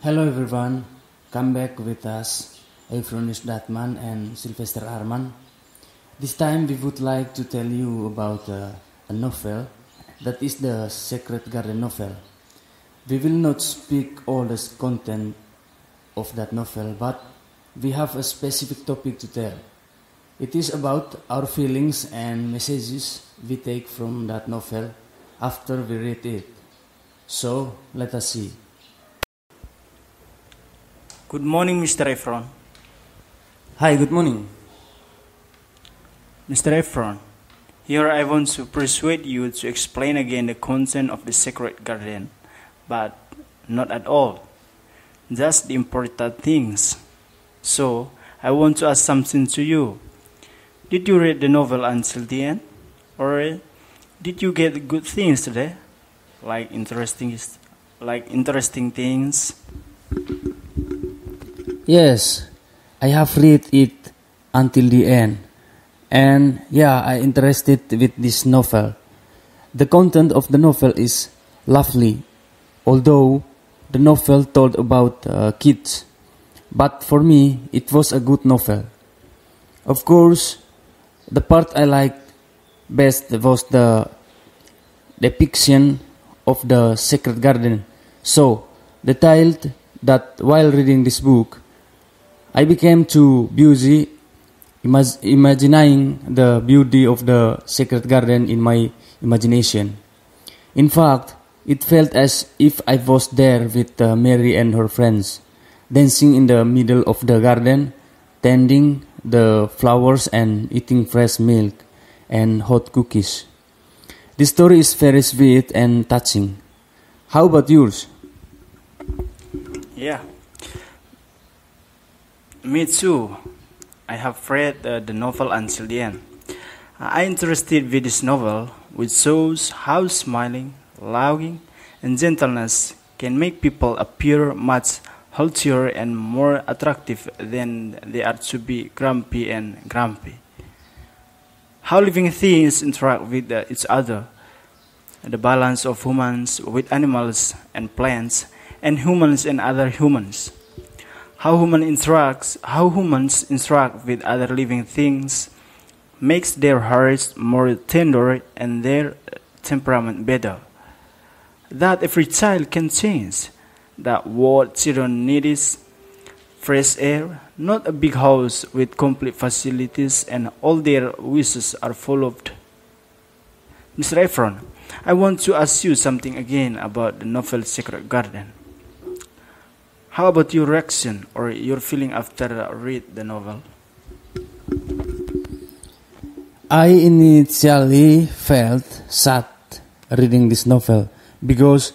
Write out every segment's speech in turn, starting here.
Hello everyone, come back with us, Eufronius Datman and Silvester Arman. This time we would like to tell you about a novel that is the Secret Garden novel. We will not speak all the content of that novel, but we have a specific topic to tell. It is about our feelings and messages we take from that novel after we read it. So, let us see. Good morning, Mr. Efron. Hi, good morning. Mr. Efron, here I want to persuade you to explain again the content of the Secret Garden, but not at all. Just the important things. So, I want to ask something to you. Did you read the novel until the end? Or did you get good things today? Like interesting things? Yes, I have read it until the end. And yeah, I interested with this novel. The content of the novel is lovely, although the novel told about kids. But for me, it was a good novel. Of course, the part I liked best was the depiction of the Secret Garden. So, detailed that while reading this book, I became too busy imagining the beauty of the Secret Garden in my imagination. In fact, it felt as if I was there with Mary and her friends, dancing in the middle of the garden, tending the flowers and eating fresh milk and hot cookies. This story is very sweet and touching. How about yours? Yeah. Me too. I have read the novel until the end. I'm interested with this novel, which shows how smiling, loving, and gentleness can make people appear much healthier and more attractive than they are to be grumpy and grumpy. How living things interact with each other, the balance of humans with animals and plants, and humans and other humans. How humans interact with other living things makes their hearts more tender and their temperament better. That every child can change. That what children need is fresh air, not a big house with complete facilities and all their wishes are followed. Mr. Efron, I want to ask you something again about the novel Secret Garden. How about your reaction or your feeling after read the novel? I initially felt sad reading this novel because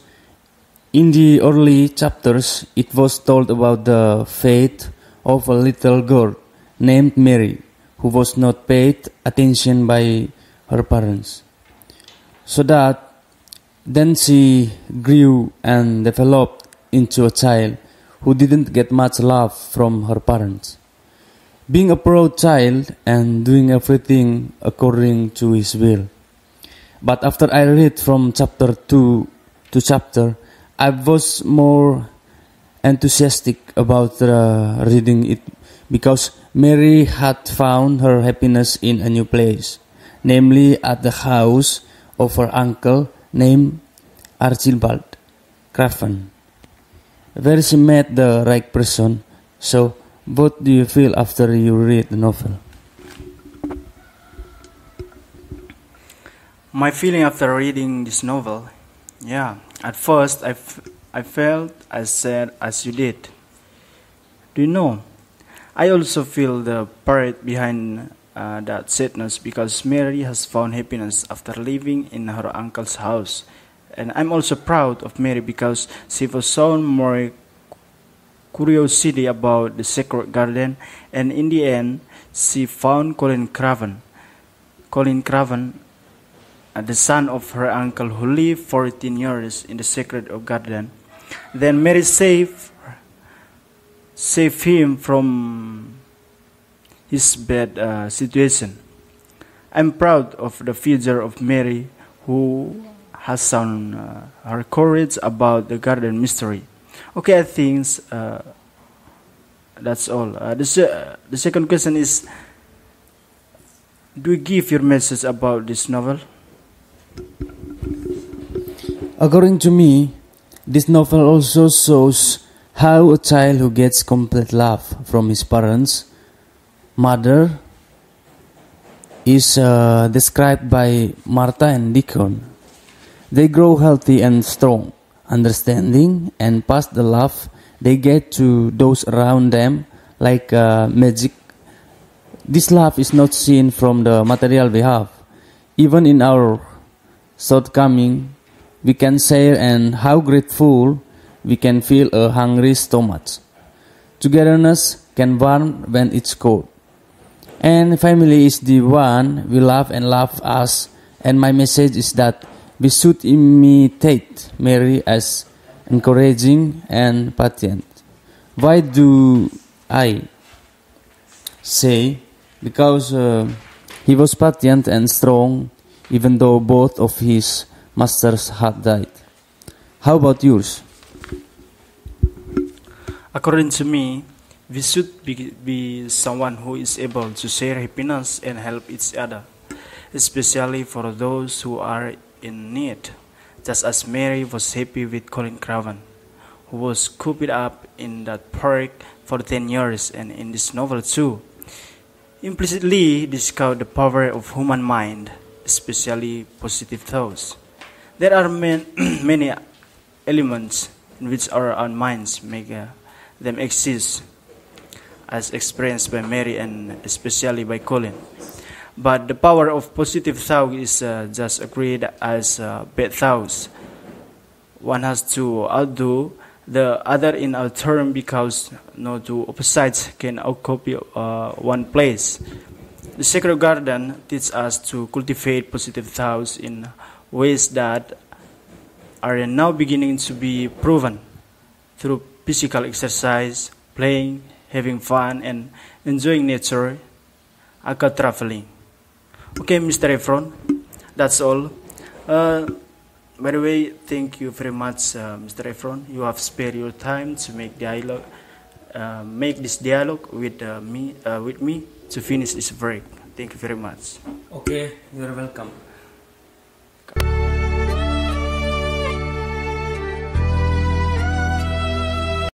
in the early chapters it was told about the fate of a little girl named Mary who was not paid attention by her parents. So that then she grew and developed into a child who didn't get much love from her parents. Being a proud child and doing everything according to his will. But after I read from chapter 2 to chapter, I was more enthusiastic about reading it because Mary had found her happiness in a new place, namely at the house of her uncle named Archibald Craven, where she met the right person. So, what do you feel after you read the novel? My feeling after reading this novel, at first I felt as sad as you did. Do you know, I also feel the part behind that sadness because Mary has found happiness after living in her uncle's house. And I'm also proud of Mary because she was shown more curiosity about the Secret Garden, and in the end, she found Colin Craven, the son of her uncle who lived 14 years in the Secret Garden. Then Mary saved him from his bad situation. I'm proud of the future of Mary who has shown her courage about the garden mystery. Okay, I think that's all. The second question is, do you give your message about this novel? According to me, this novel also shows how a child who gets complete love from his parents, mother, is described by Martha and Deacon. They grow healthy and strong, understanding and pass the love they get to those around them like magic. This love is not seen from the material we have. Even in our shortcoming, we can share, and how grateful we can feel a hungry stomach. Togetherness can warm when it's cold. And family is the one we love and love us. And my message is that we should imitate Mary as encouraging and patient. Why do I say? Because he was patient and strong, even though both of his masters had died. How about yours? According to me, we should be someone who is able to share happiness and help each other, especially for those who are in need, just as Mary was happy with Colin Craven, who was cooped up in that park for 10 years, and in this novel too. Implicitly discover the power of human mind, especially positive thoughts. There are many elements in which our own minds make them exist, as experienced by Mary and especially by Colin. But the power of positive thought is just agreed as bad thoughts. One has to outdo the other in our term because no two opposites can occupy one place. The sacred garden teaches us to cultivate positive thoughts in ways that are now beginning to be proven through physical exercise, playing, having fun, and enjoying nature, aka traveling. Okay, Mr. Efron, that's all. By the way, thank you very much, Mr. Efron. You have spared your time to make this dialogue with me to finish this break. Thank you very much. Okay, you're welcome.